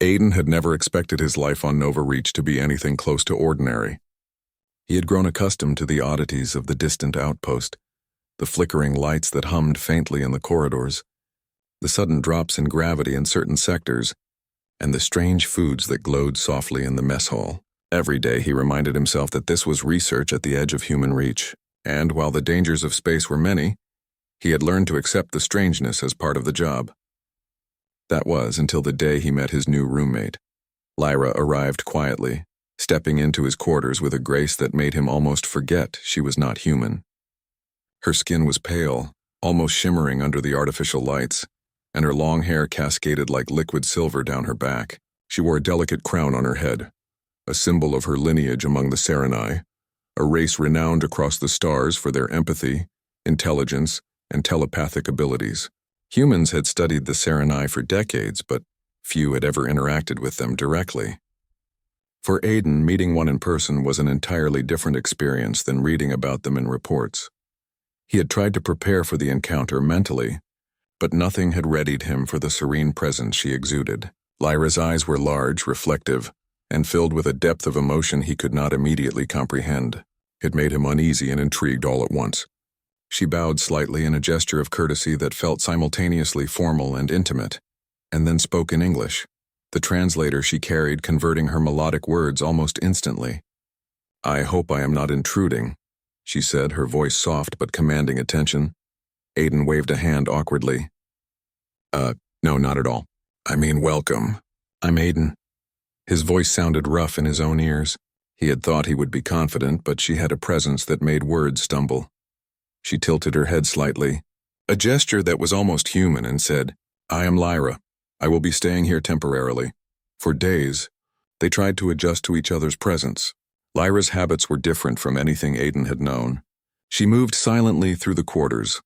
Aiden had never expected his life on Nova Reach to be anything close to ordinary. He had grown accustomed to the oddities of the distant outpost, the flickering lights that hummed faintly in the corridors, the sudden drops in gravity in certain sectors, and the strange foods that glowed softly in the mess hall. Every day he reminded himself that this was research at the edge of human reach, and while the dangers of space were many, he had learned to accept the strangeness as part of the job. That was until the day he met his new roommate. Lyra arrived quietly, stepping into his quarters with a grace that made him almost forget she was not human. Her skin was pale, almost shimmering under the artificial lights, and her long hair cascaded like liquid silver down her back. She wore a delicate crown on her head, a symbol of her lineage among the Scifi, a race renowned across the stars for their empathy, intelligence, and telepathic abilities. Humans had studied the Scifi for decades, but few had ever interacted with them directly. For Aiden, meeting one in person was an entirely different experience than reading about them in reports. He had tried to prepare for the encounter mentally, but nothing had readied him for the serene presence she exuded. Lyra's eyes were large, reflective, and filled with a depth of emotion he could not immediately comprehend. It made him uneasy and intrigued all at once. She bowed slightly in a gesture of courtesy that felt simultaneously formal and intimate, and then spoke in English, the translator she carried converting her melodic words almost instantly. "I hope I am not intruding," she said, her voice soft but commanding attention. Aiden waved a hand awkwardly. No, not at all. I mean, welcome. I'm Aiden." His voice sounded rough in his own ears. He had thought he would be confident, but she had a presence that made words stumble. She tilted her head slightly, a gesture that was almost human, and said, "I am Lyra. I will be staying here temporarily." For days, they tried to adjust to each other's presence. Lyra's habits were different from anything Aiden had known. She moved silently through the quarters,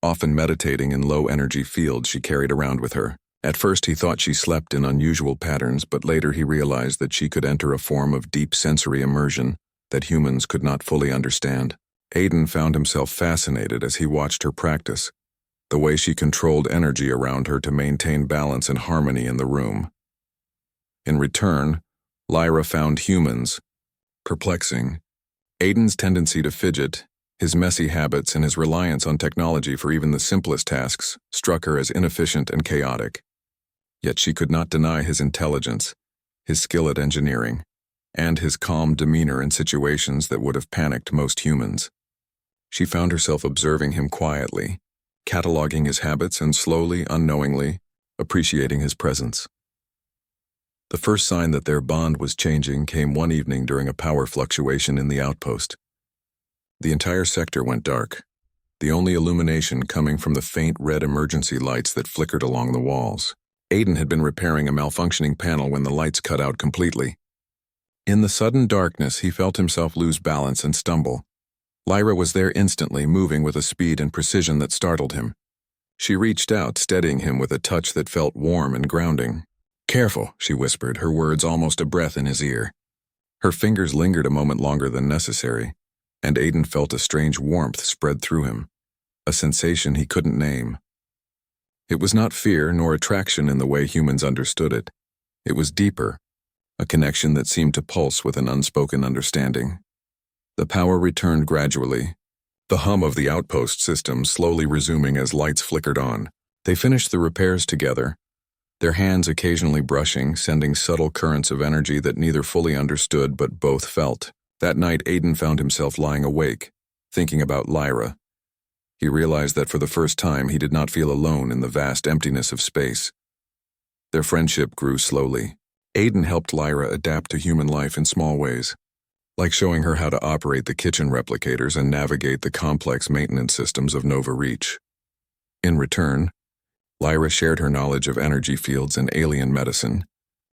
often meditating in low-energy fields she carried around with her. At first he thought she slept in unusual patterns, but later he realized that she could enter a form of deep sensory immersion that humans could not fully understand. Aiden found himself fascinated as he watched her practice, the way she controlled energy around her to maintain balance and harmony in the room. In return, Lyra found humans perplexing. Aiden's tendency to fidget, his messy habits, and his reliance on technology for even the simplest tasks struck her as inefficient and chaotic. Yet she could not deny his intelligence, his skill at engineering, and his calm demeanor in situations that would have panicked most humans. She found herself observing him quietly, cataloging his habits and slowly, unknowingly, appreciating his presence. The first sign that their bond was changing came one evening during a power fluctuation in the outpost. The entire sector went dark, the only illumination coming from the faint red emergency lights that flickered along the walls. Aiden had been repairing a malfunctioning panel when the lights cut out completely. In the sudden darkness, he felt himself lose balance and stumble. Lyra was there instantly, moving with a speed and precision that startled him. She reached out, steadying him with a touch that felt warm and grounding. "Careful," she whispered, her words almost a breath in his ear. Her fingers lingered a moment longer than necessary, and Aiden felt a strange warmth spread through him, a sensation he couldn't name. It was not fear nor attraction in the way humans understood it. It was deeper, a connection that seemed to pulse with an unspoken understanding. The power returned gradually, the hum of the outpost system slowly resuming as lights flickered on. They finished the repairs together, their hands occasionally brushing, sending subtle currents of energy that neither fully understood but both felt. That night, Aiden found himself lying awake, thinking about Lyra. He realized that for the first time he did not feel alone in the vast emptiness of space. Their friendship grew slowly. Aiden helped Lyra adapt to human life in small ways, like showing her how to operate the kitchen replicators and navigate the complex maintenance systems of Nova Reach. In return, Lyra shared her knowledge of energy fields and alien medicine,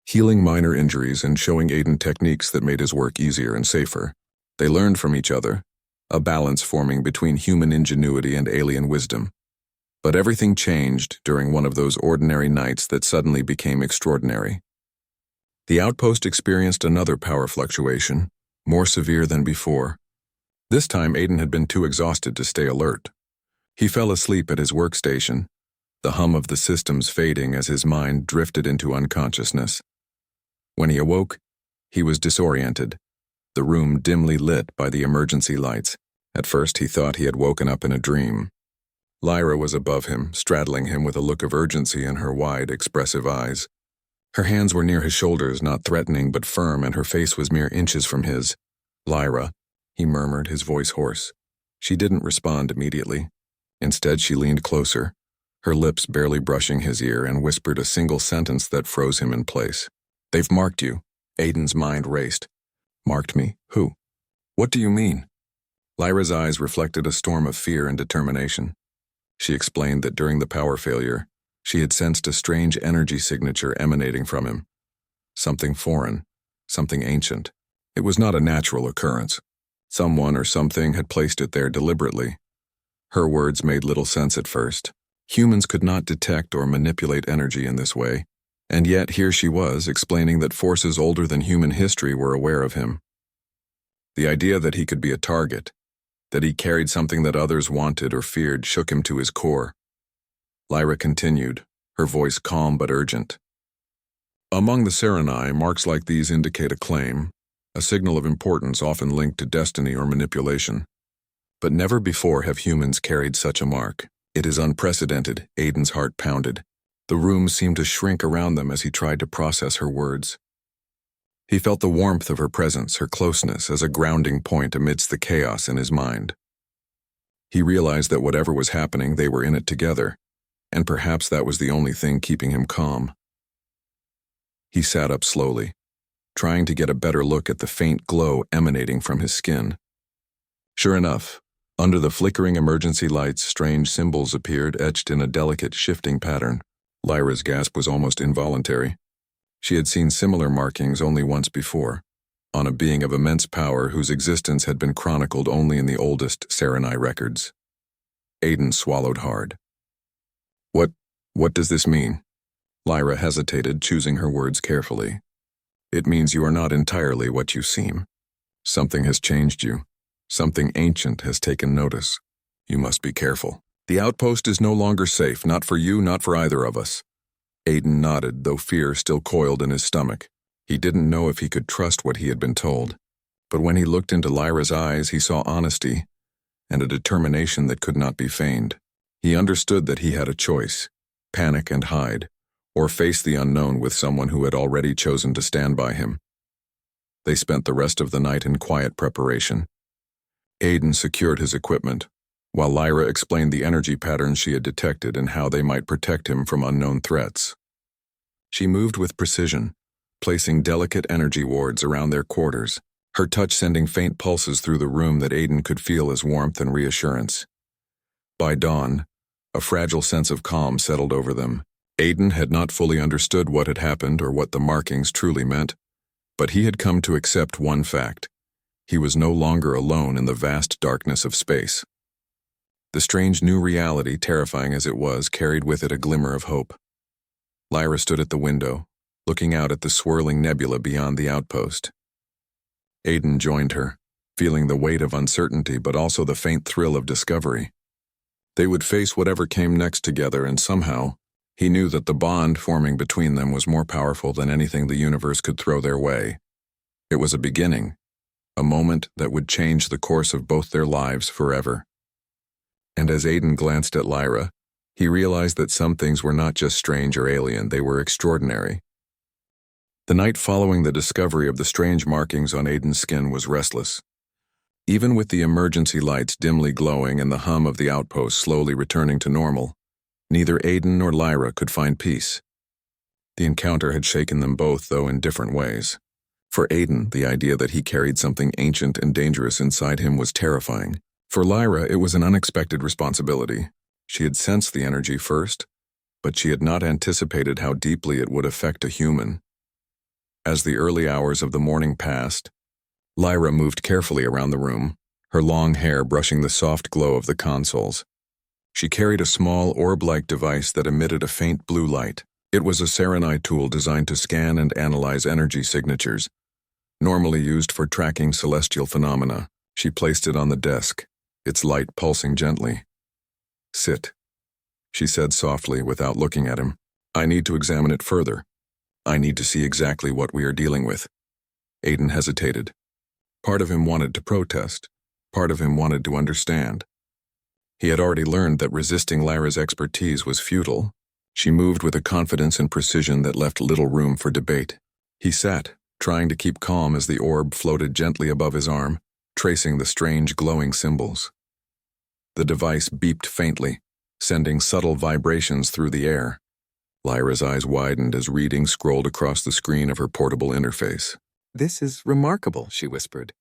healing minor injuries and showing Aiden techniques that made his work easier and safer. They learned from each other, a balance forming between human ingenuity and alien wisdom. But everything changed during one of those ordinary nights that suddenly became extraordinary. The outpost experienced another power fluctuation, more severe than before. This time Aiden had been too exhausted to stay alert. He fell asleep at his workstation, the hum of the systems fading as his mind drifted into unconsciousness. When he awoke, he was disoriented, the room dimly lit by the emergency lights. At first he thought he had woken up in a dream. Lyra was above him, straddling him with a look of urgency in her wide, expressive eyes. Her hands were near his shoulders, not threatening but firm, and her face was mere inches from his. "Lyra," he murmured, his voice hoarse. She didn't respond immediately. Instead, she leaned closer, her lips barely brushing his ear, and whispered a single sentence that froze him in place. "They've marked you." Aiden's mind raced. "Marked me? Who? What do you mean?" Lyra's eyes reflected a storm of fear and determination. She explained that during the power failure, she had sensed a strange energy signature emanating from him. Something foreign, something ancient. It was not a natural occurrence. Someone or something had placed it there deliberately. Her words made little sense at first. Humans could not detect or manipulate energy in this way, and yet here she was, explaining that forces older than human history were aware of him. The idea that he could be a target, that he carried something that others wanted or feared, shook him to his core. Lyra continued, her voice calm but urgent. "Among the Scifi, marks like these indicate a claim, a signal of importance often linked to destiny or manipulation. But never before have humans carried such a mark. It is unprecedented." Aiden's heart pounded. The room seemed to shrink around them as he tried to process her words. He felt the warmth of her presence, her closeness, as a grounding point amidst the chaos in his mind. He realized that whatever was happening, they were in it together, and perhaps that was the only thing keeping him calm. He sat up slowly, trying to get a better look at the faint glow emanating from his skin. Sure enough, under the flickering emergency lights, strange symbols appeared, etched in a delicate, shifting pattern. Lyra's gasp was almost involuntary. She had seen similar markings only once before, on a being of immense power whose existence had been chronicled only in the oldest Scifi records. Aiden swallowed hard. What does this mean?" Lyra hesitated, choosing her words carefully. "It means you are not entirely what you seem. Something has changed you. Something ancient has taken notice. You must be careful. The outpost is no longer safe, not for you, not for either of us." Aiden nodded, though fear still coiled in his stomach. He didn't know if he could trust what he had been told. But when he looked into Lyra's eyes, he saw honesty and a determination that could not be feigned. He understood that he had a choice: panic and hide, or face the unknown with someone who had already chosen to stand by him. They spent the rest of the night in quiet preparation. Aiden secured his equipment, while Lyra explained the energy patterns she had detected and how they might protect him from unknown threats. She moved with precision, placing delicate energy wards around their quarters, her touch sending faint pulses through the room that Aiden could feel as warmth and reassurance. By dawn, a fragile sense of calm settled over them. Aiden had not fully understood what had happened or what the markings truly meant, but he had come to accept one fact: he was no longer alone in the vast darkness of space. The strange new reality, terrifying as it was, carried with it a glimmer of hope. Lyra stood at the window, looking out at the swirling nebula beyond the outpost. Aiden joined her, feeling the weight of uncertainty but also the faint thrill of discovery. They would face whatever came next together, and somehow, he knew that the bond forming between them was more powerful than anything the universe could throw their way. It was a beginning, a moment that would change the course of both their lives forever. And as Aiden glanced at Lyra, he realized that some things were not just strange or alien, they were extraordinary. The night following the discovery of the strange markings on Aiden's skin was restless. Even with the emergency lights dimly glowing and the hum of the outpost slowly returning to normal, neither Aiden nor Lyra could find peace. The encounter had shaken them both, though in different ways. For Aiden, the idea that he carried something ancient and dangerous inside him was terrifying. For Lyra, it was an unexpected responsibility. She had sensed the energy first, but she had not anticipated how deeply it would affect a human. As the early hours of the morning passed, Lyra moved carefully around the room, her long hair brushing the soft glow of the consoles. She carried a small orb-like device that emitted a faint blue light. It was a Scifi tool designed to scan and analyze energy signatures, normally used for tracking celestial phenomena. She placed it on the desk, its light pulsing gently. "Sit," she said softly without looking at him. "I need to examine it further." I need to see exactly what we are dealing with. Aiden hesitated. Part of him wanted to protest. Part of him wanted to understand. He had already learned that resisting Lyra's expertise was futile. She moved with a confidence and precision that left little room for debate. He sat, trying to keep calm as the orb floated gently above his arm, tracing the strange glowing symbols. The device beeped faintly, sending subtle vibrations through the air. Lyra's eyes widened as readings scrolled across the screen of her portable interface. "This is remarkable," she whispered.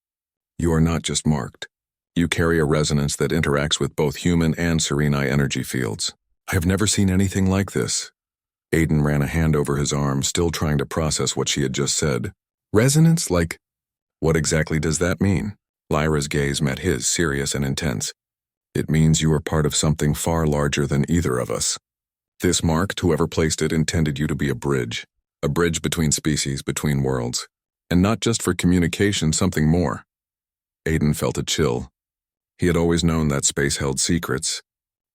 "You are not just marked. You carry a resonance that interacts with both human and Sereni energy fields. I have never seen anything like this." Aiden ran a hand over his arm, still trying to process what she had just said. "Resonance? Like, what exactly does that mean?" Lyra's gaze met his, serious and intense. "It means you are part of something far larger than either of us. This marked, whoever placed it, intended you to be a bridge between species, between worlds. And not just for communication, something more." Aiden felt a chill. He had always known that space held secrets,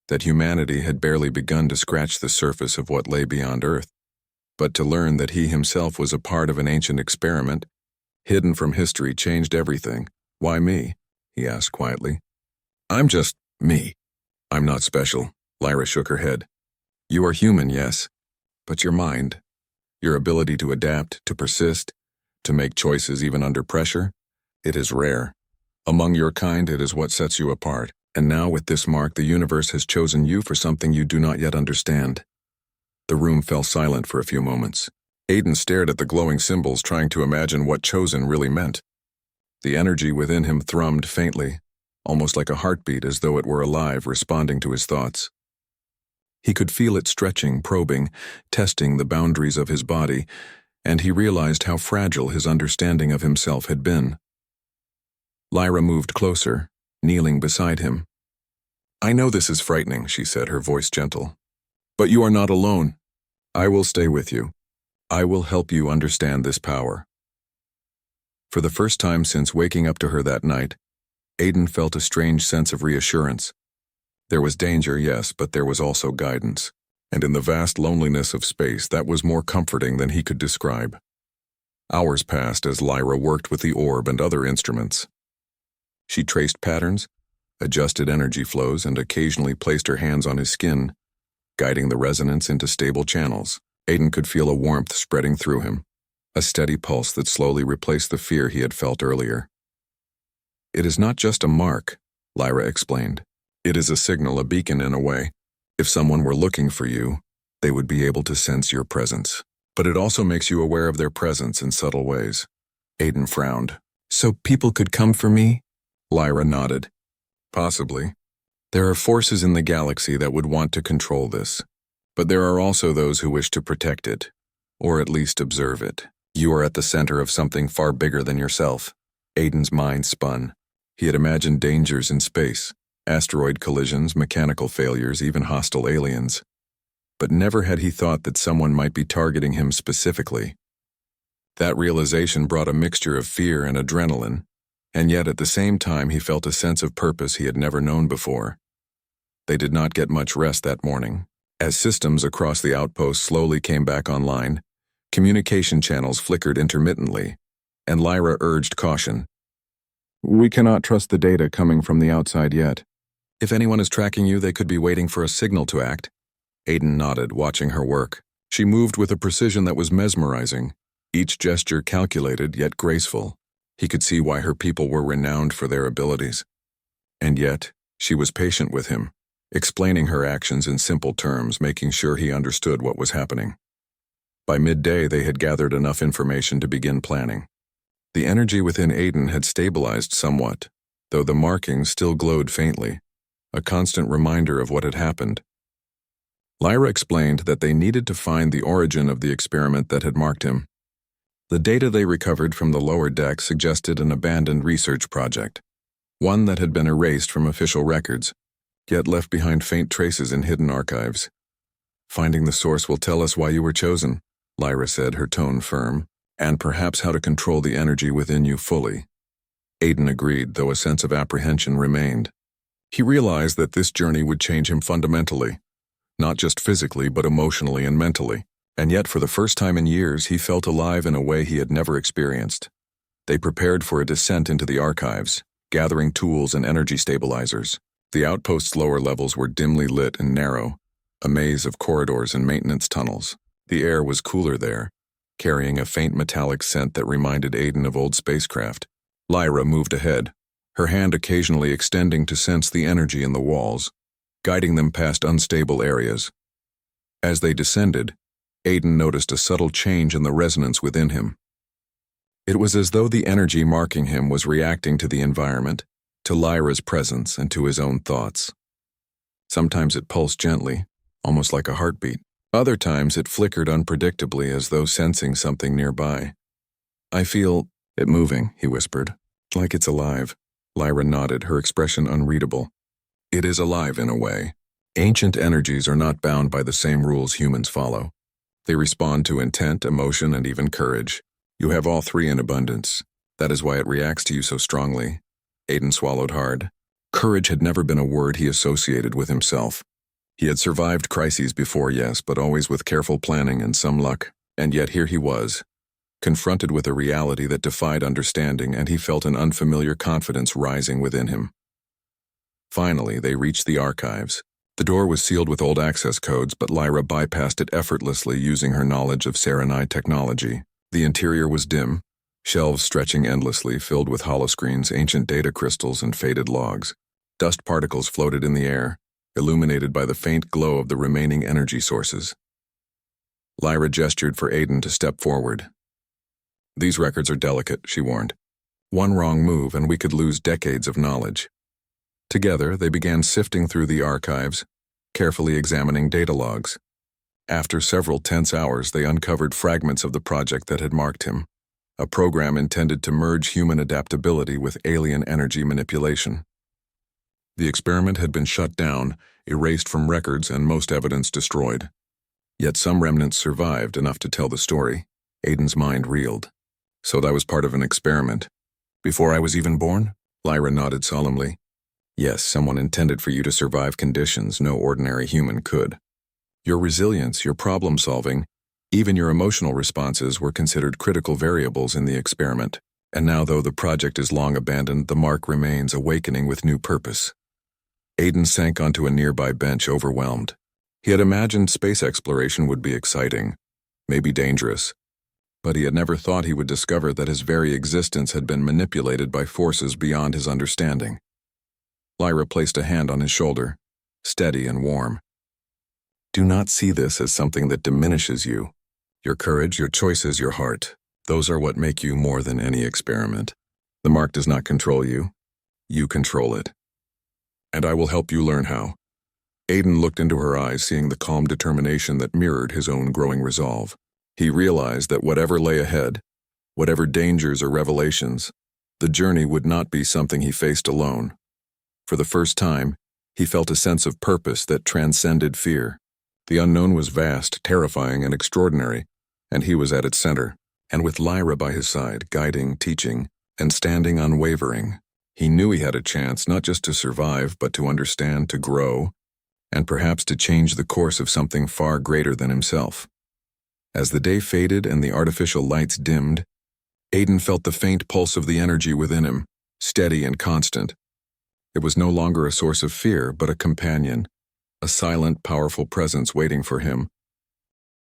that humanity had barely begun to scratch the surface of what lay beyond Earth. But to learn that he himself was a part of an ancient experiment, hidden from history, changed everything. "Why me?" he asked quietly. "I'm just me. I'm not special." Lyra shook her head. "You are human, yes, but your mind, your ability to adapt, to persist, to make choices even under pressure, it is rare. Among your kind, it is what sets you apart. And now with this mark, the universe has chosen you for something you do not yet understand." The room fell silent for a few moments. Aiden stared at the glowing symbols, trying to imagine what chosen really meant. The energy within him thrummed faintly, almost like a heartbeat, as though it were alive, responding to his thoughts. He could feel it stretching, probing, testing the boundaries of his body, and he realized how fragile his understanding of himself had been. Lyra moved closer, kneeling beside him. "I know this is frightening," she said, her voice gentle. "But you are not alone. I will stay with you. I will help you understand this power." For the first time since waking up to her that night, Aiden felt a strange sense of reassurance. There was danger, yes, but there was also guidance. And in the vast loneliness of space, that was more comforting than he could describe. Hours passed as Lyra worked with the orb and other instruments. She traced patterns, adjusted energy flows, and occasionally placed her hands on his skin, guiding the resonance into stable channels. Aiden could feel a warmth spreading through him, a steady pulse that slowly replaced the fear he had felt earlier. "It is not just a mark," Lyra explained. "It is a signal, a beacon in a way. If someone were looking for you, they would be able to sense your presence. But it also makes you aware of their presence in subtle ways." Aiden frowned. "So people could come for me?" Lyra nodded. "Possibly. There are forces in the galaxy that would want to control this. But there are also those who wish to protect it, or at least observe it. You are at the center of something far bigger than yourself." Aiden's mind spun. He had imagined dangers in space, asteroid collisions, mechanical failures, even hostile aliens. But never had he thought that someone might be targeting him specifically. That realization brought a mixture of fear and adrenaline, and yet at the same time he felt a sense of purpose he had never known before. They did not get much rest that morning. As systems across the outpost slowly came back online, communication channels flickered intermittently, and Lyra urged caution. "We cannot trust the data coming from the outside yet. If anyone is tracking you, they could be waiting for a signal to act." Aiden nodded, watching her work. She moved with a precision that was mesmerizing, each gesture calculated yet graceful. He could see why her people were renowned for their abilities. And yet, she was patient with him, explaining her actions in simple terms, making sure he understood what was happening. By midday, they had gathered enough information to begin planning. The energy within Aiden had stabilized somewhat, though the markings still glowed faintly, a constant reminder of what had happened. Lyra explained that they needed to find the origin of the experiment that had marked him. The data they recovered from the lower deck suggested an abandoned research project, one that had been erased from official records, yet left behind faint traces in hidden archives. "Finding the source will tell us why you were chosen," Lyra said, her tone firm, "and perhaps how to control the energy within you fully." Aiden agreed, though a sense of apprehension remained. He realized that this journey would change him fundamentally, not just physically but emotionally and mentally. And yet, for the first time in years, he felt alive in a way he had never experienced. They prepared for a descent into the archives, gathering tools and energy stabilizers. The outpost's lower levels were dimly lit and narrow, a maze of corridors and maintenance tunnels. The air was cooler there, carrying a faint metallic scent that reminded Aiden of old spacecraft. Lyra moved ahead, her hand occasionally extending to sense the energy in the walls, guiding them past unstable areas. As they descended, Aiden noticed a subtle change in the resonance within him. It was as though the energy marking him was reacting to the environment, to Lyra's presence, and to his own thoughts. Sometimes it pulsed gently, almost like a heartbeat. Other times it flickered unpredictably as though sensing something nearby. "I feel it moving," he whispered. "Like it's alive." Lyra nodded, her expression unreadable. "It is alive in a way. Ancient energies are not bound by the same rules humans follow. They respond to intent, emotion, and even courage. You have all three in abundance. That is why it reacts to you so strongly." Aiden swallowed hard. Courage had never been a word he associated with himself. He had survived crises before, yes, but always with careful planning and some luck. And yet here he was, confronted with a reality that defied understanding, and he felt an unfamiliar confidence rising within him. Finally, they reached the archives. The door was sealed with old access codes, but Lyra bypassed it effortlessly using her knowledge of Serenai technology. The interior was dim, shelves stretching endlessly, filled with holoscreens, ancient data crystals, and faded logs. Dust particles floated in the air, illuminated by the faint glow of the remaining energy sources. Lyra gestured for Aiden to step forward. "These records are delicate," she warned. "One wrong move and we could lose decades of knowledge." Together, they began sifting through the archives, carefully examining data logs. After several tense hours, they uncovered fragments of the project that had marked him, a program intended to merge human adaptability with alien energy manipulation. The experiment had been shut down, erased from records, and most evidence destroyed. Yet some remnants survived, enough to tell the story. Aiden's mind reeled. "So that was part of an experiment. Before I was even born?" Lyra nodded solemnly. "Yes, someone intended for you to survive conditions no ordinary human could. Your resilience, your problem-solving, even your emotional responses were considered critical variables in the experiment. And now, though the project is long abandoned, the mark remains, awakening with new purpose." Aiden sank onto a nearby bench, overwhelmed. He had imagined space exploration would be exciting, maybe dangerous, but he had never thought he would discover that his very existence had been manipulated by forces beyond his understanding. Lyra placed a hand on his shoulder, steady and warm. "Do not see this as something that diminishes you. Your courage, your choices, your heart, those are what make you more than any experiment. The mark does not control you. You control it. And I will help you learn how." Aiden looked into her eyes, seeing the calm determination that mirrored his own growing resolve. He realized that whatever lay ahead, whatever dangers or revelations, the journey would not be something he faced alone. For the first time, he felt a sense of purpose that transcended fear. The unknown was vast, terrifying, and extraordinary, and he was at its center. And with Lyra by his side, guiding, teaching, and standing unwavering, he knew he had a chance not just to survive, but to understand, to grow, and perhaps to change the course of something far greater than himself. As the day faded and the artificial lights dimmed, Aiden felt the faint pulse of the energy within him, steady and constant. It was no longer a source of fear, but a companion, a silent, powerful presence waiting for him.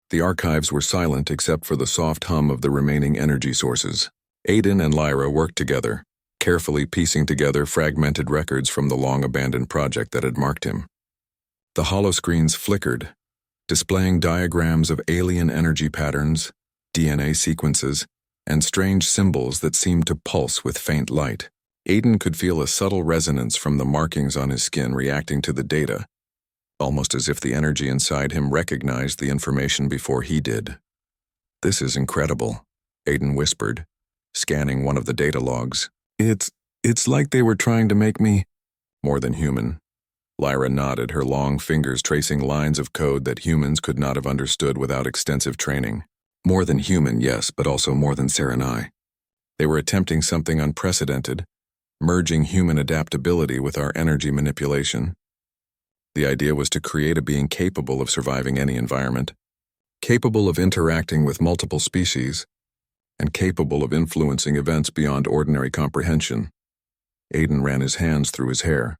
The archives were silent except for the soft hum of the remaining energy sources. Aiden and Lyra worked together, carefully piecing together fragmented records from the long-abandoned project that had marked him. The holoscreens flickered, displaying diagrams of alien energy patterns, DNA sequences, and strange symbols that seemed to pulse with faint light. Aiden could feel a subtle resonance from the markings on his skin reacting to the data, almost as if the energy inside him recognized the information before he did. "This is incredible," Aiden whispered, scanning one of the data logs. It's like they were trying to make me more than human." Lyra nodded, her long fingers tracing lines of code that humans could not have understood without extensive training. More than human, yes, but also more than Serenai. They were attempting something unprecedented, merging human adaptability with our energy manipulation. The idea was to create a being capable of surviving any environment. capable of interacting with multiple species, and capable of influencing events beyond ordinary comprehension. Aiden ran his hands through his hair.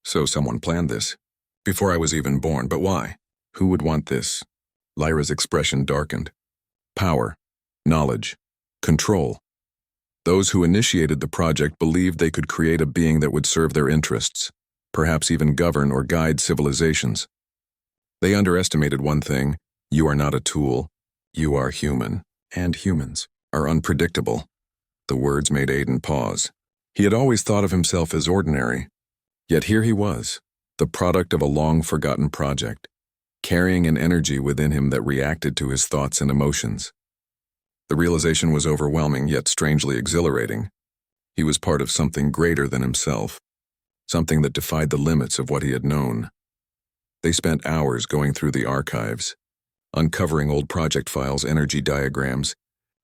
So someone planned this. Before I was even born, but why? Who would want this? Lyra's expression darkened. Power, knowledge, control. Those who initiated the project believed they could create a being that would serve their interests, perhaps even govern or guide civilizations. They underestimated one thing: you are not a tool, you are human, and humans are unpredictable. The words made Aiden pause. He had always thought of himself as ordinary, yet here he was, the product of a long-forgotten project, carrying an energy within him that reacted to his thoughts and emotions. The realization was overwhelming yet strangely exhilarating. He was part of something greater than himself, something that defied the limits of what he had known. They spent hours going through the archives, uncovering old project files, energy diagrams,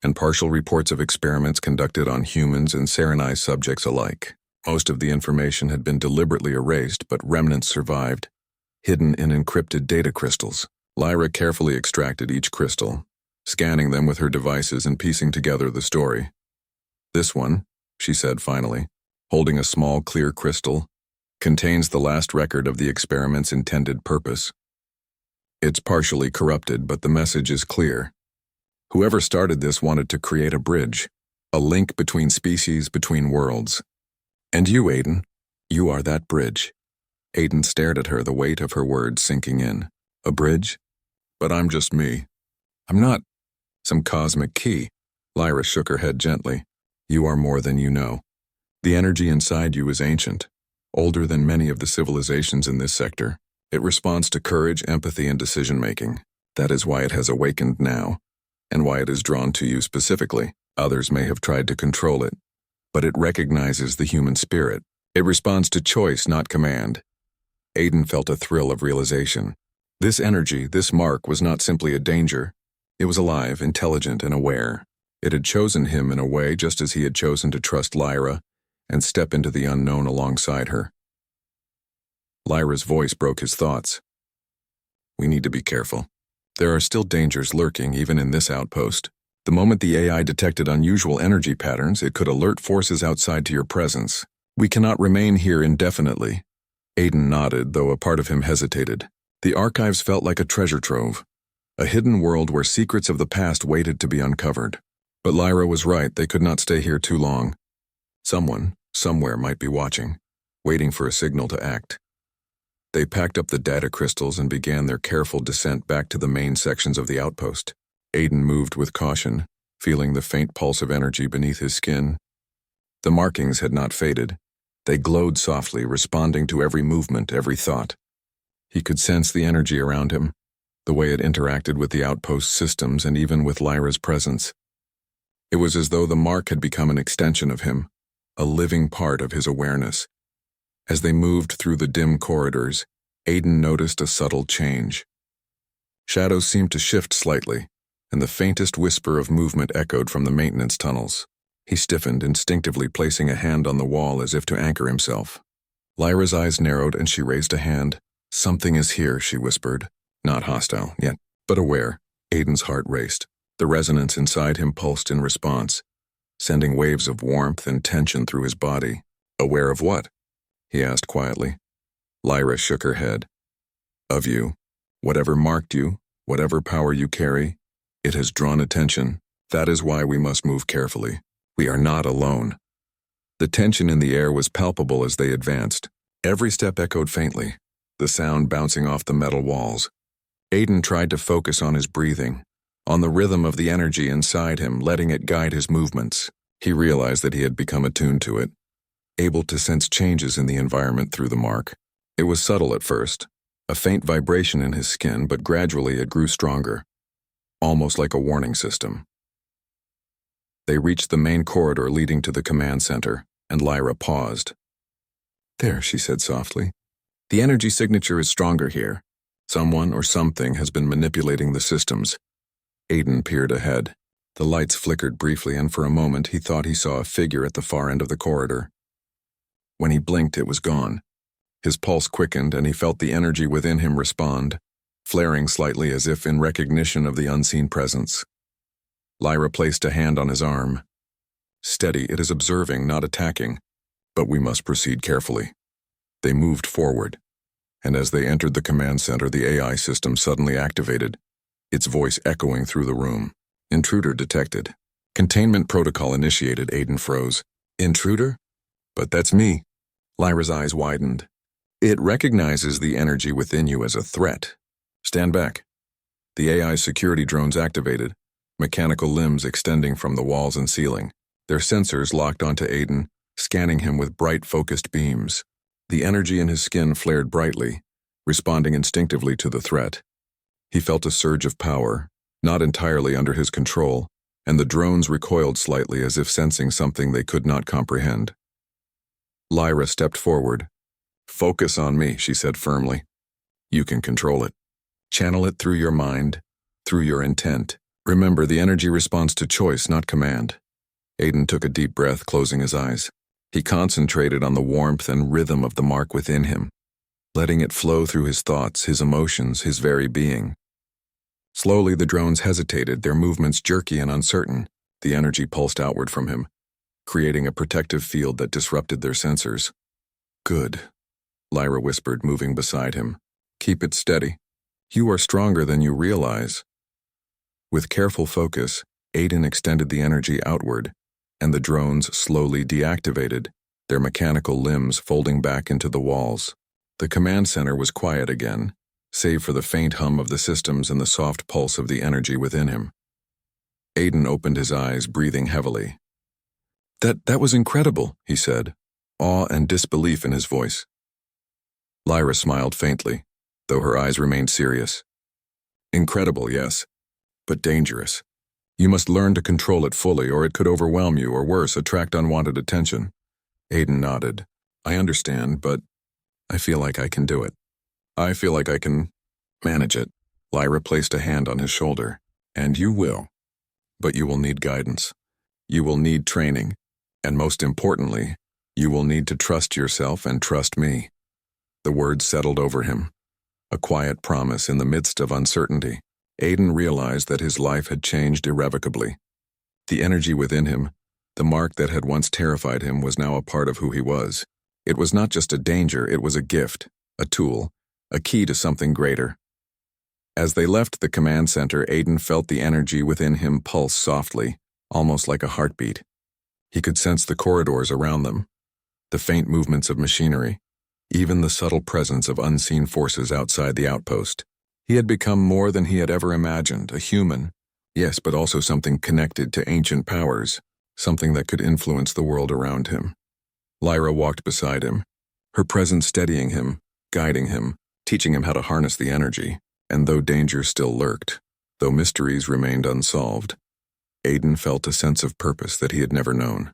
and partial reports of experiments conducted on humans and Serenized subjects alike. Most of the information had been deliberately erased, but remnants survived, hidden in encrypted data crystals. Lyra carefully extracted each crystal, scanning them with her devices and piecing together the story. This one, she said finally, holding a small clear crystal, contains the last record of the experiment's intended purpose. It's partially corrupted, but the message is clear. Whoever started this wanted to create a bridge, a link between species, between worlds. And you, Aiden, you are that bridge. Aiden stared at her, the weight of her words sinking in. A bridge? But I'm just me. I'm not some cosmic key. Lyra shook her head gently. You are more than you know. The energy inside you is ancient, older than many of the civilizations in this sector. It responds to courage, empathy, and decision-making. That is why it has awakened now, and why it is drawn to you specifically. Others may have tried to control it, but it recognizes the human spirit. It responds to choice, not command. Aiden felt a thrill of realization. This energy, this mark, was not simply a danger. It was alive, intelligent, and aware. It had chosen him in a way just as he had chosen to trust Lyra and step into the unknown alongside her. Lyra's voice broke his thoughts. We need to be careful. There are still dangers lurking even in this outpost. The moment the AI detected unusual energy patterns, it could alert forces outside to your presence. We cannot remain here indefinitely. Aiden nodded, though a part of him hesitated. The archives felt like a treasure trove, a hidden world where secrets of the past waited to be uncovered. But Lyra was right, they could not stay here too long. Someone, somewhere might be watching, waiting for a signal to act. They packed up the data crystals and began their careful descent back to the main sections of the outpost. Aiden moved with caution, feeling the faint pulse of energy beneath his skin. The markings had not faded. They glowed softly, responding to every movement, every thought. He could sense the energy around him, the way it interacted with the outpost systems and even with Lyra's presence. It was as though the mark had become an extension of him, a living part of his awareness. As they moved through the dim corridors, Aiden noticed a subtle change. Shadows seemed to shift slightly, and the faintest whisper of movement echoed from the maintenance tunnels. He stiffened, instinctively placing a hand on the wall as if to anchor himself. Lyra's eyes narrowed and she raised a hand. Something is here, she whispered. Not hostile yet, but aware. Aiden's heart raced. The resonance inside him pulsed in response, sending waves of warmth and tension through his body. Aware of what? He asked quietly. Lyra shook her head. Of you. Whatever marked you, whatever power you carry, it has drawn attention. That is why we must move carefully. We are not alone. The tension in the air was palpable as they advanced. Every step echoed faintly, the sound bouncing off the metal walls. Aiden tried to focus on his breathing, on the rhythm of the energy inside him, letting it guide his movements. He realized that he had become attuned to it, able to sense changes in the environment through the mark. It was subtle at first, a faint vibration in his skin, but gradually it grew stronger, almost like a warning system. They reached the main corridor leading to the command center, and Lyra paused. There, she said softly. The energy signature is stronger here. Someone or something has been manipulating the systems. Aiden peered ahead. The lights flickered briefly, and for a moment he thought he saw a figure at the far end of the corridor. When he blinked, it was gone. His pulse quickened, and he felt the energy within him respond, flaring slightly as if in recognition of the unseen presence. Lyra placed a hand on his arm. Steady, it is observing, not attacking, but we must proceed carefully. They moved forward, and as they entered the command center, the AI system suddenly activated, its voice echoing through the room. Intruder detected. Containment protocol initiated. Aiden froze. Intruder? But that's me. Lyra's eyes widened. It recognizes the energy within you as a threat. Stand back. The AI security drones activated, mechanical limbs extending from the walls and ceiling. Their sensors locked onto Aiden, scanning him with bright, focused beams. The energy in his skin flared brightly, responding instinctively to the threat. He felt a surge of power, not entirely under his control, and the drones recoiled slightly as if sensing something they could not comprehend. Lyra stepped forward. Focus on me, she said firmly. You can control it. Channel it through your mind, through your intent. Remember, the energy responds to choice, not command. Aiden took a deep breath, closing his eyes. He concentrated on the warmth and rhythm of the mark within him, letting it flow through his thoughts, his emotions, his very being. Slowly, the drones hesitated, their movements jerky and uncertain. The energy pulsed outward from him, creating a protective field that disrupted their sensors. Good, Lyra whispered, moving beside him. Keep it steady. You are stronger than you realize. With careful focus, Aiden extended the energy outward, and the drones slowly deactivated, their mechanical limbs folding back into the walls. The command center was quiet again, save for the faint hum of the systems and the soft pulse of the energy within him. Aiden opened his eyes, breathing heavily. That was incredible, he said, awe and disbelief in his voice. Lyra smiled faintly, though her eyes remained serious. Incredible, yes, but dangerous. You must learn to control it fully, or it could overwhelm you, or worse, attract unwanted attention. Aiden nodded. I understand, but I feel like I can do it. I feel like I can manage it. Lyra placed a hand on his shoulder. And you will. But you will need guidance. You will need training. And most importantly, you will need to trust yourself and trust me. The words settled over him. A quiet promise in the midst of uncertainty. Aiden realized that his life had changed irrevocably. The energy within him, the mark that had once terrified him, was now a part of who he was. It was not just a danger, it was a gift, a tool, a key to something greater. As they left the command center, Aiden felt the energy within him pulse softly, almost like a heartbeat. He could sense the corridors around them, the faint movements of machinery, even the subtle presence of unseen forces outside the outpost. He had become more than he had ever imagined, a human, yes, but also something connected to ancient powers, something that could influence the world around him. Lyra walked beside him, her presence steadying him, guiding him, teaching him how to harness the energy. And though danger still lurked, though mysteries remained unsolved, Aiden felt a sense of purpose that he had never known.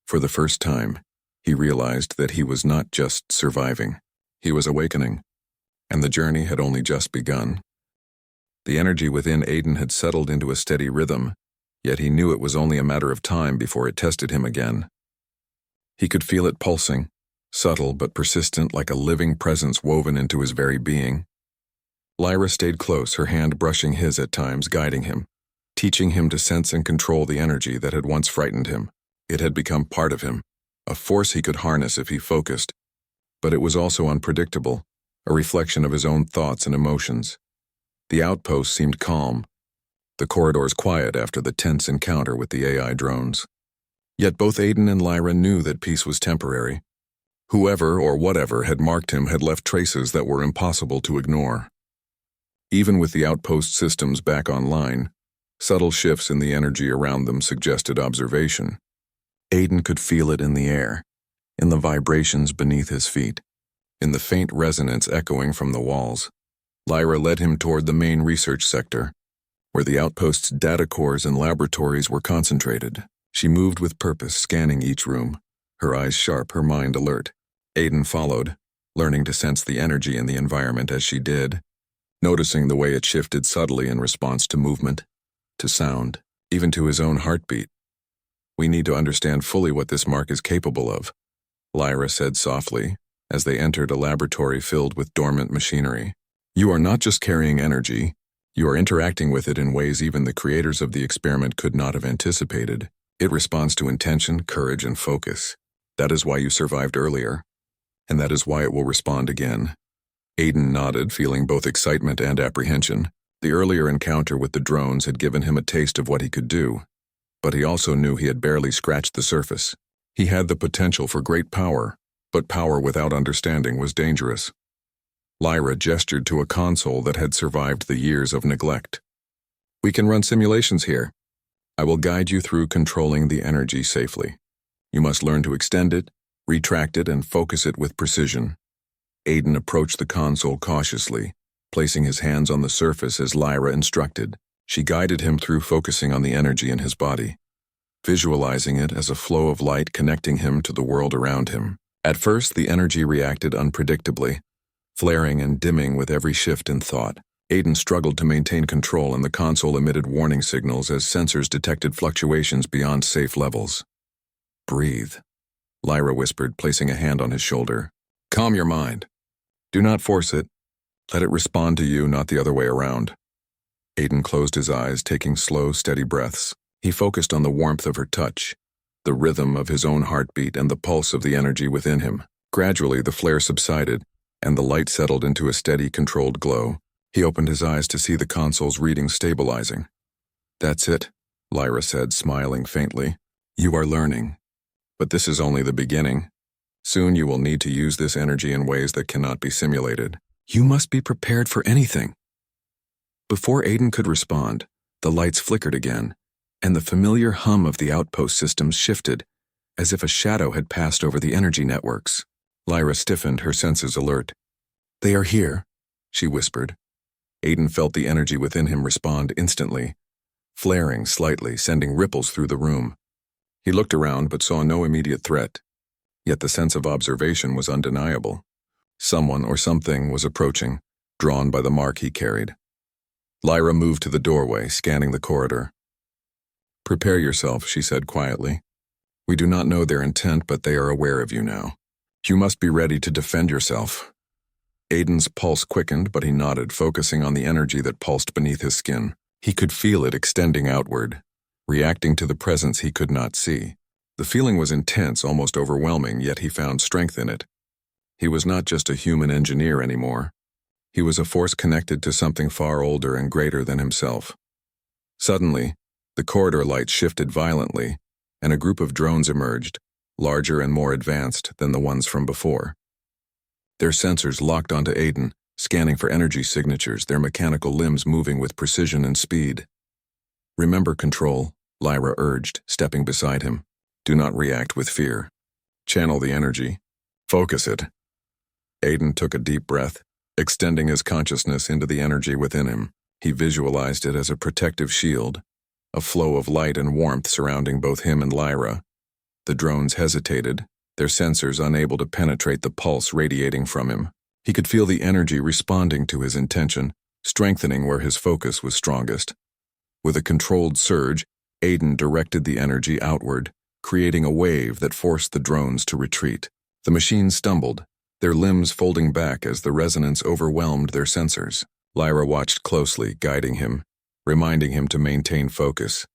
For the first time, he realized that he was not just surviving, he was awakening. And the journey had only just begun. The energy within Aiden had settled into a steady rhythm, yet he knew it was only a matter of time before it tested him again. He could feel it pulsing, subtle but persistent, like a living presence woven into his very being. Lyra stayed close, her hand brushing his at times, guiding him, teaching him to sense and control the energy that had once frightened him. It had become part of him, a force he could harness if he focused. But it was also unpredictable, a reflection of his own thoughts and emotions. The outpost seemed calm, the corridors quiet after the tense encounter with the AI drones. Yet both Aiden and Lyra knew that peace was temporary. Whoever or whatever had marked him had left traces that were impossible to ignore. Even with the outpost systems back online, subtle shifts in the energy around them suggested observation. Aiden could feel it in the air, in the vibrations beneath his feet, in the faint resonance echoing from the walls. Lyra led him toward the main research sector, where the outpost's data cores and laboratories were concentrated. She moved with purpose, scanning each room, her eyes sharp, her mind alert. Aiden followed, learning to sense the energy in the environment as she did, noticing the way it shifted subtly in response to movement, to sound, even to his own heartbeat. We need to understand fully what this mark is capable of, Lyra said softly, as they entered a laboratory filled with dormant machinery. You are not just carrying energy, you are interacting with it in ways even the creators of the experiment could not have anticipated. It responds to intention, courage, and focus. That is why you survived earlier, and that is why it will respond again. Aiden nodded, feeling both excitement and apprehension. The earlier encounter with the drones had given him a taste of what he could do, but he also knew he had barely scratched the surface. He had the potential for great power, but power without understanding was dangerous. Lyra gestured to a console that had survived the years of neglect. We can run simulations here. I will guide you through controlling the energy safely. You must learn to extend it, retract it, and focus it with precision. Aiden approached the console cautiously, placing his hands on the surface as Lyra instructed. She guided him through focusing on the energy in his body, visualizing it as a flow of light connecting him to the world around him. At first, the energy reacted unpredictably, flaring and dimming with every shift in thought. Aiden struggled to maintain control, and the console emitted warning signals as sensors detected fluctuations beyond safe levels. Breathe, Lyra whispered, placing a hand on his shoulder. Calm your mind. Do not force it. Let it respond to you, not the other way around. Aiden closed his eyes, taking slow, steady breaths. He focused on the warmth of her touch, the rhythm of his own heartbeat, and the pulse of the energy within him. Gradually, the flare subsided, and the light settled into a steady, controlled glow. He opened his eyes to see the console's readings stabilizing. That's it, Lyra said, smiling faintly. You are learning. But this is only the beginning. Soon you will need to use this energy in ways that cannot be simulated. You must be prepared for anything. Before Aiden could respond, the lights flickered again, and the familiar hum of the outpost systems shifted, as if a shadow had passed over the energy networks. Lyra stiffened, her senses alert. They are here, she whispered. Aiden felt the energy within him respond instantly, flaring slightly, sending ripples through the room. He looked around but saw no immediate threat, yet the sense of observation was undeniable. Someone or something was approaching, drawn by the mark he carried. Lyra moved to the doorway, scanning the corridor. Prepare yourself, she said quietly. We do not know their intent, but they are aware of you now. You must be ready to defend yourself. Aiden's pulse quickened, but he nodded, focusing on the energy that pulsed beneath his skin. He could feel it extending outward, reacting to the presence he could not see. The feeling was intense, almost overwhelming, yet he found strength in it. He was not just a human engineer anymore. He was a force connected to something far older and greater than himself. Suddenly, the corridor lights shifted violently, and a group of drones emerged, larger and more advanced than the ones from before. Their sensors locked onto Aiden, scanning for energy signatures, their mechanical limbs moving with precision and speed. Remember control, Lyra urged, stepping beside him. Do not react with fear. Channel the energy. Focus it. Aiden took a deep breath, extending his consciousness into the energy within him. He visualized it as a protective shield, a flow of light and warmth surrounding both him and Lyra. The drones hesitated, their sensors unable to penetrate the pulse radiating from him. He could feel the energy responding to his intention, strengthening where his focus was strongest. With a controlled surge, Aiden directed the energy outward, creating a wave that forced the drones to retreat. The machines stumbled, their limbs folding back as the resonance overwhelmed their sensors. Lyra watched closely, guiding him, reminding him to maintain focus.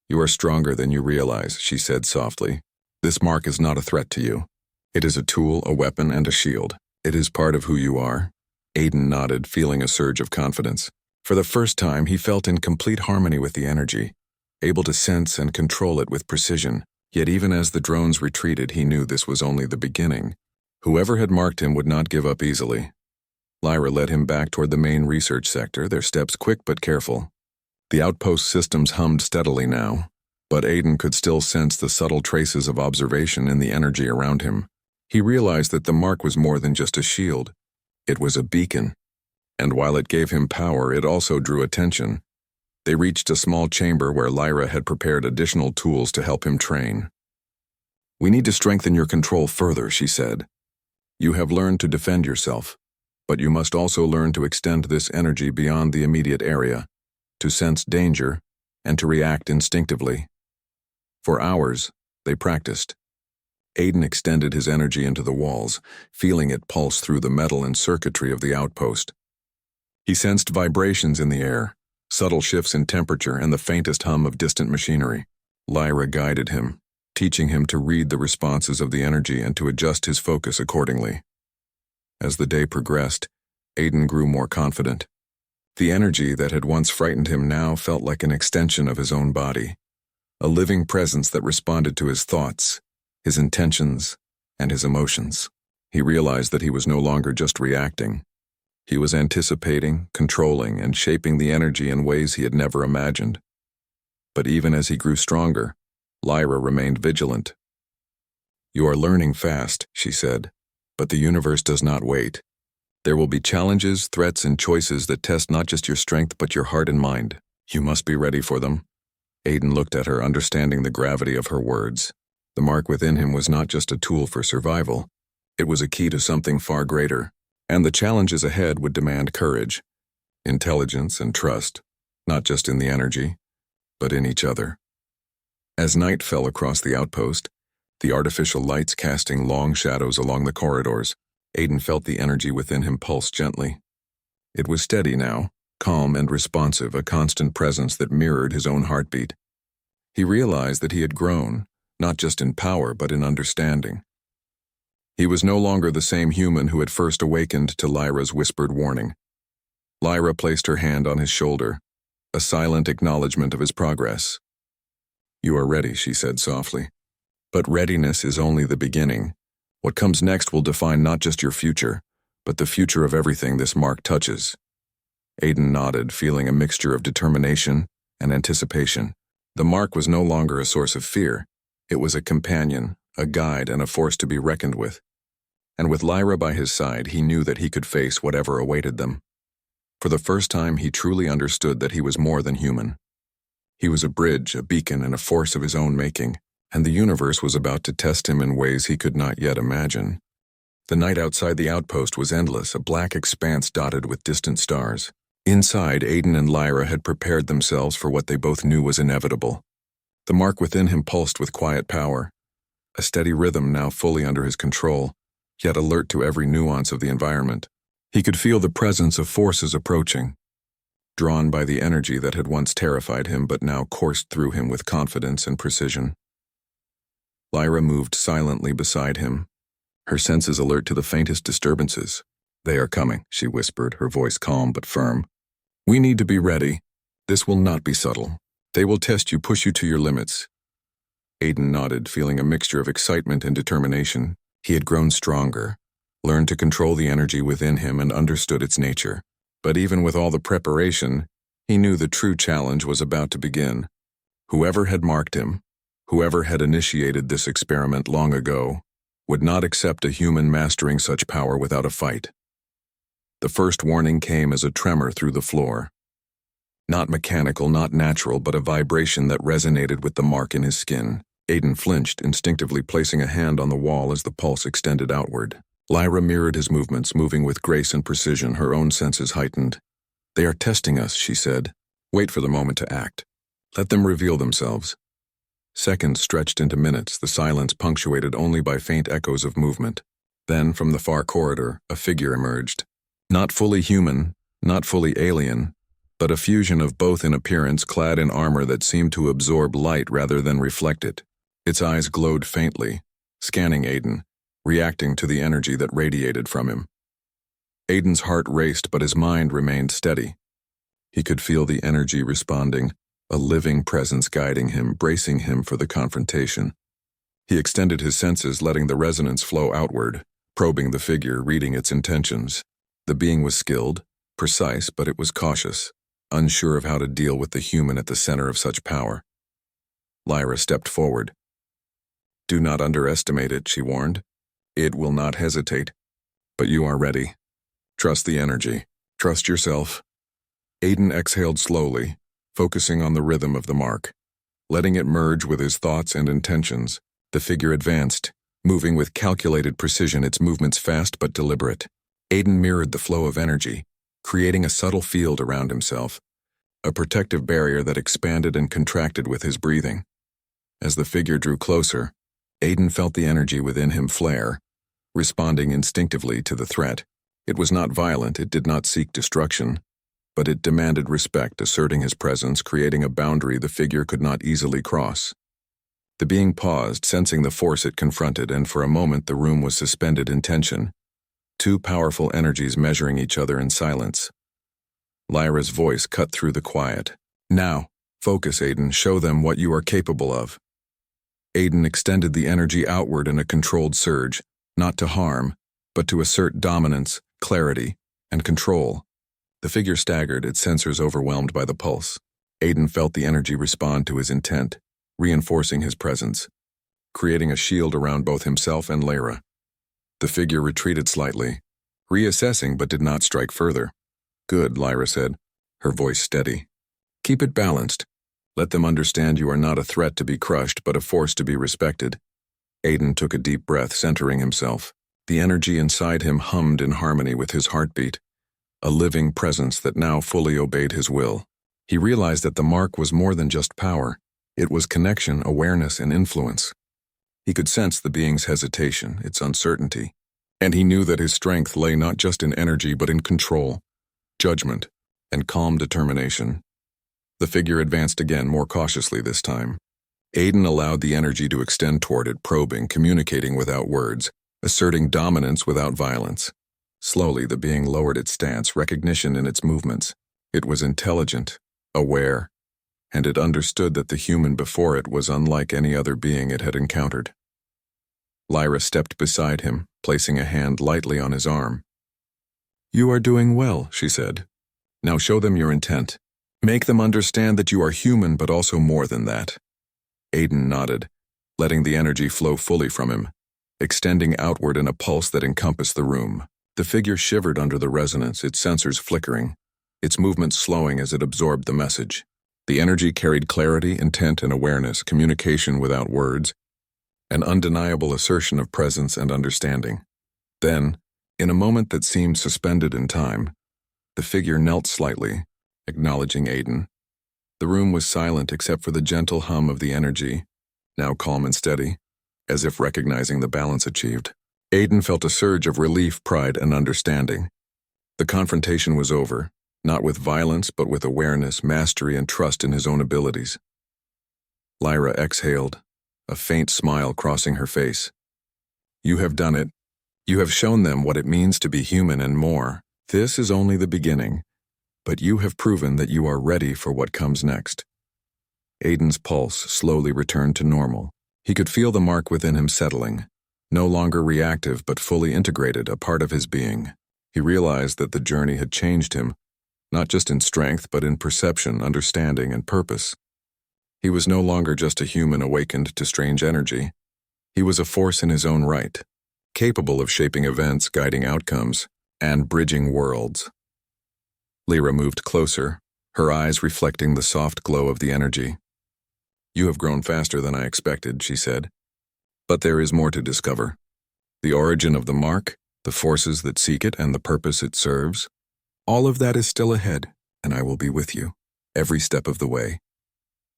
You are stronger than you realize, she said softly. This mark is not a threat to you. It is a tool, a weapon, and a shield. It is part of who you are. Aiden nodded, feeling a surge of confidence. For the first time, he felt in complete harmony with the energy, able to sense and control it with precision. Yet even as the drones retreated, he knew this was only the beginning. Whoever had marked him would not give up easily. Lyra led him back toward the main research sector, their steps quick but careful. The outpost systems hummed steadily now, but Aiden could still sense the subtle traces of observation in the energy around him. He realized that the mark was more than just a shield. It was a beacon, and while it gave him power, it also drew attention. They reached a small chamber where Lyra had prepared additional tools to help him train. We need to strengthen your control further, she said. You have learned to defend yourself, but you must also learn to extend this energy beyond the immediate area, to sense danger, and to react instinctively. For hours, they practiced. Aiden extended his energy into the walls, feeling it pulse through the metal and circuitry of the outpost. He sensed vibrations in the air, subtle shifts in temperature, and the faintest hum of distant machinery. Lyra guided him, teaching him to read the responses of the energy and to adjust his focus accordingly. As the day progressed, Aiden grew more confident. The energy that had once frightened him now felt like an extension of his own body, a living presence that responded to his thoughts, his intentions, and his emotions. He realized that he was no longer just reacting. He was anticipating, controlling, and shaping the energy in ways he had never imagined. But even as he grew stronger, Lyra remained vigilant. "You are learning fast," she said, "but the universe does not wait. There will be challenges, threats, and choices that test not just your strength but your heart and mind. You must be ready for them." Aiden looked at her, understanding the gravity of her words. The mark within him was not just a tool for survival. It was a key to something far greater, and the challenges ahead would demand courage, intelligence, and trust, not just in the energy, but in each other. As night fell across the outpost, the artificial lights casting long shadows along the corridors, Aiden felt the energy within him pulse gently. It was steady now, calm and responsive, a constant presence that mirrored his own heartbeat. He realized that he had grown, not just in power but in understanding. He was no longer the same human who had first awakened to Lyra's whispered warning. Lyra placed her hand on his shoulder, a silent acknowledgement of his progress. "You are ready," she said softly. "But readiness is only the beginning. What comes next will define not just your future, but the future of everything this mark touches." Aiden nodded, feeling a mixture of determination and anticipation. The mark was no longer a source of fear. It was a companion, a guide, and a force to be reckoned with. And with Lyra by his side, he knew that he could face whatever awaited them. For the first time, he truly understood that he was more than human. He was a bridge, a beacon, and a force of his own making, and the universe was about to test him in ways he could not yet imagine. The night outside the outpost was endless, a black expanse dotted with distant stars. Inside, Aiden and Lyra had prepared themselves for what they both knew was inevitable. The mark within him pulsed with quiet power, a steady rhythm now fully under his control, yet alert to every nuance of the environment. He could feel the presence of forces approaching, drawn by the energy that had once terrified him but now coursed through him with confidence and precision. Lyra moved silently beside him, her senses alert to the faintest disturbances. "They are coming," she whispered, her voice calm but firm. "We need to be ready. This will not be subtle. They will test you, push you to your limits." Aiden nodded, feeling a mixture of excitement and determination. He had grown stronger, learned to control the energy within him, and understood its nature. But even with all the preparation, he knew the true challenge was about to begin. Whoever had marked him, whoever had initiated this experiment long ago, would not accept a human mastering such power without a fight. The first warning came as a tremor through the floor. Not mechanical, not natural, but a vibration that resonated with the mark in his skin. Aiden flinched, instinctively placing a hand on the wall as the pulse extended outward. Lyra mirrored his movements, moving with grace and precision, her own senses heightened. "They are testing us," she said. "Wait for the moment to act. Let them reveal themselves." Seconds stretched into minutes, the silence punctuated only by faint echoes of movement. Then, from the far corridor, a figure emerged. Not fully human, not fully alien, but a fusion of both in appearance, clad in armor that seemed to absorb light rather than reflect it. Its eyes glowed faintly, scanning Aiden, reacting to the energy that radiated from him. Aiden's heart raced, but his mind remained steady. He could feel the energy responding, a living presence guiding him, bracing him for the confrontation. He extended his senses, letting the resonance flow outward, probing the figure, reading its intentions. The being was skilled, precise, but it was cautious, unsure of how to deal with the human at the center of such power. Lyra stepped forward. "Do not underestimate it," she warned. "It will not hesitate. But you are ready. Trust the energy. Trust yourself." Aiden exhaled slowly, focusing on the rhythm of the mark. Letting it merge with his thoughts and intentions, the figure advanced, moving with calculated precision, its movements fast but deliberate. Aiden mirrored the flow of energy, creating a subtle field around himself, a protective barrier that expanded and contracted with his breathing. As the figure drew closer, Aiden felt the energy within him flare, responding instinctively to the threat. It was not violent, it did not seek destruction, but it demanded respect, asserting his presence, creating a boundary the figure could not easily cross. The being paused, sensing the force it confronted, and for a moment the room was suspended in tension, two powerful energies measuring each other in silence. Lyra's voice cut through the quiet. "Now, focus, Aiden. Show them what you are capable of." Aiden extended the energy outward in a controlled surge, not to harm, but to assert dominance, clarity, and control. The figure staggered, its sensors overwhelmed by the pulse. Aiden felt the energy respond to his intent, reinforcing his presence, creating a shield around both himself and Lyra. The figure retreated slightly, reassessing but did not strike further. "Good," Lyra said, her voice steady. "Keep it balanced. Let them understand you are not a threat to be crushed, but a force to be respected." Aiden took a deep breath, centering himself. The energy inside him hummed in harmony with his heartbeat, a living presence that now fully obeyed his will. He realized that the mark was more than just power. It was connection, awareness, and influence. He could sense the being's hesitation, its uncertainty, and he knew that his strength lay not just in energy but in control, judgment, and calm determination. The figure advanced again, more cautiously this time. Aiden allowed the energy to extend toward it, probing, communicating without words, asserting dominance without violence. Slowly, the being lowered its stance, recognition in its movements. It was intelligent, aware, and it understood that the human before it was unlike any other being it had encountered. Lyra stepped beside him, placing a hand lightly on his arm. "You are doing well," she said. "Now show them your intent. Make them understand that you are human, but also more than that." Aiden nodded, letting the energy flow fully from him, extending outward in a pulse that encompassed the room. The figure shivered under the resonance, its sensors flickering, its movements slowing as it absorbed the message. The energy carried clarity, intent, and awareness, communication without words, an undeniable assertion of presence and understanding. Then, in a moment that seemed suspended in time, the figure knelt slightly, acknowledging Aiden. The room was silent except for the gentle hum of the energy, now calm and steady, as if recognizing the balance achieved. Aiden felt a surge of relief, pride, and understanding. The confrontation was over, not with violence but with awareness, mastery, and trust in his own abilities. Lyra exhaled, a faint smile crossing her face. "You have done it. You have shown them what it means to be human and more. This is only the beginning, but you have proven that you are ready for what comes next." Aiden's pulse slowly returned to normal. He could feel the mark within him settling, no longer reactive but fully integrated, a part of his being. He realized that the journey had changed him, not just in strength but in perception, understanding, and purpose. He was no longer just a human awakened to strange energy. He was a force in his own right, capable of shaping events, guiding outcomes, and bridging worlds. Lyra moved closer, her eyes reflecting the soft glow of the energy. "You have grown faster than I expected," she said. "But there is more to discover. The origin of the mark, the forces that seek it, and the purpose it serves. All of that is still ahead, and I will be with you, every step of the way."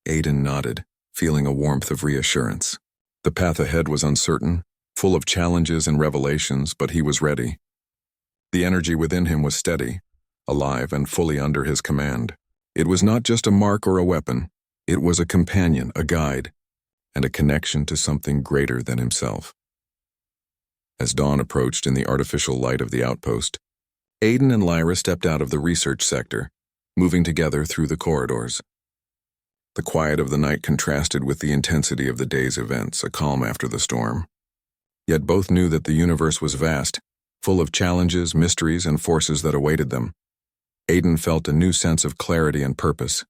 Aiden nodded, feeling a warmth of reassurance. The path ahead was uncertain, full of challenges and revelations, but he was ready. The energy within him was steady, alive, and fully under his command. It was not just a mark or a weapon. It was a companion, a guide, and a connection to something greater than himself. As dawn approached in the artificial light of the outpost, Aiden and Lyra stepped out of the research sector, moving together through the corridors. The quiet of the night contrasted with the intensity of the day's events, a calm after the storm. Yet both knew that the universe was vast, full of challenges, mysteries, and forces that awaited them. Aiden felt a new sense of clarity and purpose.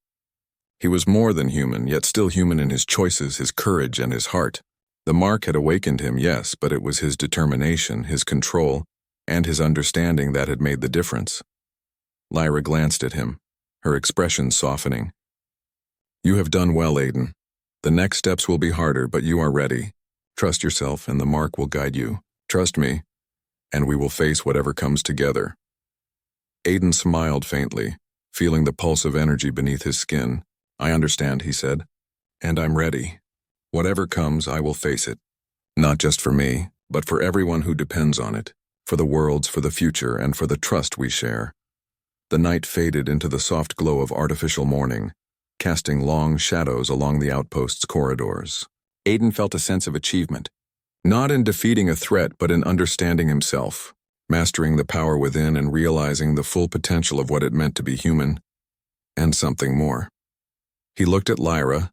He was more than human, yet still human in his choices, his courage, and his heart. The mark had awakened him, yes, but it was his determination, his control, and his understanding that had made the difference. Lyra glanced at him, her expression softening. "You have done well, Aiden. The next steps will be harder, but you are ready. Trust yourself, and the mark will guide you. Trust me, and we will face whatever comes together." Aiden smiled faintly, feeling the pulse of energy beneath his skin. "I understand," he said, "and I'm ready. Whatever comes, I will face it. Not just for me, but for everyone who depends on it, for the worlds, for the future, and for the trust we share." The night faded into the soft glow of artificial morning, casting long shadows along the outpost's corridors. Aiden felt a sense of achievement, not in defeating a threat but in understanding himself, mastering the power within and realizing the full potential of what it meant to be human, and something more. He looked at Lyra,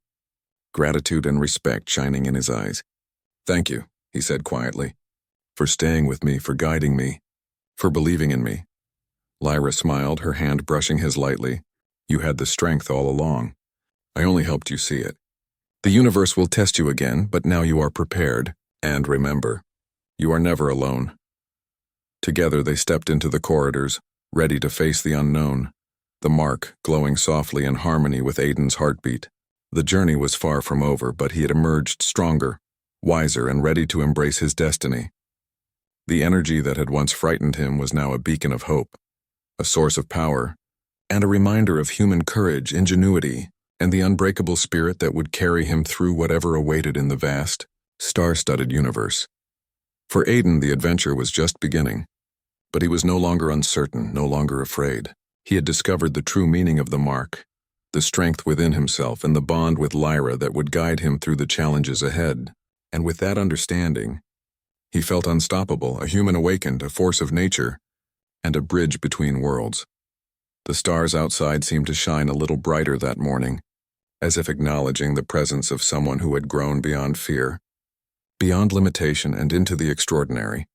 gratitude and respect shining in his eyes. "Thank you," he said quietly, "for staying with me, for guiding me, for believing in me." Lyra smiled, her hand brushing his lightly. "You had the strength all along. I only helped you see it. The universe will test you again, but now you are prepared. And remember, you are never alone." Together they stepped into the corridors, ready to face the unknown, the mark glowing softly in harmony with Aiden's heartbeat. The journey was far from over, but he had emerged stronger, wiser, and ready to embrace his destiny. The energy that had once frightened him was now a beacon of hope, a source of power, and a reminder of human courage, ingenuity, and the unbreakable spirit that would carry him through whatever awaited in the vast, star-studded universe. For Aiden, the adventure was just beginning, but he was no longer uncertain, no longer afraid. He had discovered the true meaning of the mark, the strength within himself, and the bond with Lyra that would guide him through the challenges ahead. And with that understanding, he felt unstoppable, a human awakened, a force of nature, and a bridge between worlds. The stars outside seemed to shine a little brighter that morning, as if acknowledging the presence of someone who had grown beyond fear, beyond limitation and into the extraordinary.